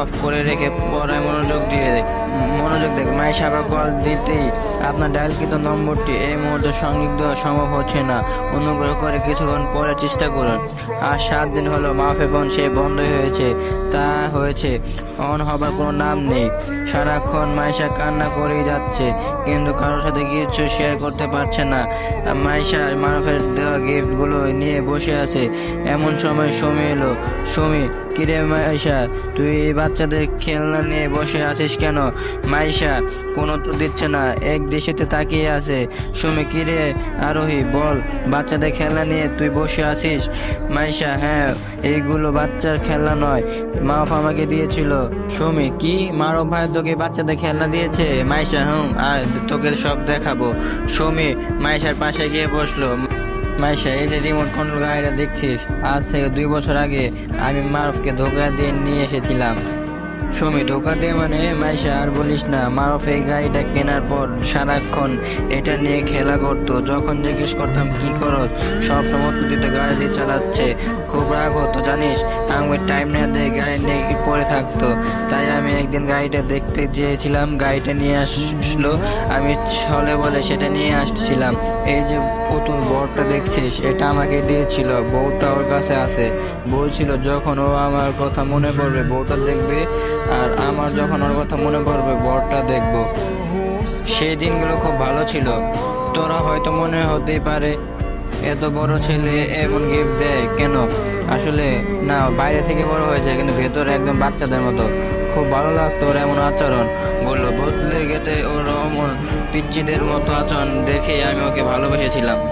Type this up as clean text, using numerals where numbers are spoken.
Of করে রেখে পড়ায় মনোযোগ দেখ। মাইশা আবার কল দিতেই আপনার ডায়ালকৃত নম্বরটি এই মুহূর্তে সংযুক্ত সম্ভব হচ্ছে না, অনুগ্রহ করে কিছুক্ষণ পরে চেষ্টা করুন। আর 7 দিন হলো মারুফের ফোন সে বন্ধই হয়েছে, তা হয়েছে অন হবার কোনো নাম নেই। সারাক্ষণ মাইশা কান্না করেই যাচ্ছে, কিন্তু কারোর সাথে কিছু শেয়ার করতে পারছে না। মাইশা মারুফের দেওয়া গিফটগুলো নিয়ে বসে আছে। এমন সময় সুমি এলো। সুমি, কিরে মাইশা, তুই এই বাচ্চাদের খেলনা নিয়ে বসে আছিস কেন? মাইশা কোনো উত্তর দিচ্ছে না, এক দৃষ্টিতে তাকিয়ে আছে। সুমি, কিরে আরোহী, বল, বাচ্চাদের খেলনা নিয়ে তুই বসে আছিস? মাইশা, হ্যাঁ, এইগুলো বাচ্চার খেলনা নয়, মারুফ আমাকে দিয়েছিল। সুমি, কি, মারুফ ভাই তোকে বাচ্চাদের খেলনা দিয়েছে? মাইশা, আর তোকে সব দেখাবো। সুমি মাইশার পাশে গিয়ে বসলো। মাইশা, এই যে রিমোট কন্ট্রোল গাড়িটা দেখছিস, আজ থেকে 2 বছর আগে আমি মারুফকে ধোকা দিয়ে নিয়ে এসেছিলাম। সুমি, ধোকা দিয়ে মানে? মাইশা, আর বলিস না, মারুফ এই গাড়িটা কেনার পর সারাক্ষণ এটা নিয়ে খেলা করতো। যখন জিজ্ঞেস করতাম কি খরচ, সব সমস্ত দিতে গাড়ি দিয়ে চালাচ্ছে। খুব রাগ হতো জানিস, আমাকে টাইম না দিয়ে গাড়ি নিয়ে পড়ে থাকতো। তাই আমি একদিন গাড়িটা দেখতে চেয়েছিলাম, গাড়িটা নিয়ে আসলো, আমি ছলে বলে সেটা নিয়ে আসছিলাম। এই যে পুতুল বরটা দেখছিস, এটা আমাকে দিয়েছিল, বউটা ওর কাছে আছে। বলছিল যখন ও আমার কথা মনে পড়বে বউটা দেখবে, আর আমার যখন ওর কথা মনে পড়বে বরটা দেখবো। সেই দিনগুলো খুব ভালো ছিল। তোরা হয়তো মনে হতেই পারে এত বড় ছেলে এমন গিফট দেয় কেন? আসলে না, বাইরে থেকে বড় হয়েছে কিন্তু ভেতরে একদম বাচ্চাদের মতো। খুব ভালো লাগতো ওর এমন আচরণ গুলো, বদলে গেতে ওর অমন পিচ্চিদের মতো আচরণ দেখে আমি ওকে ভালোবেসেছিলাম।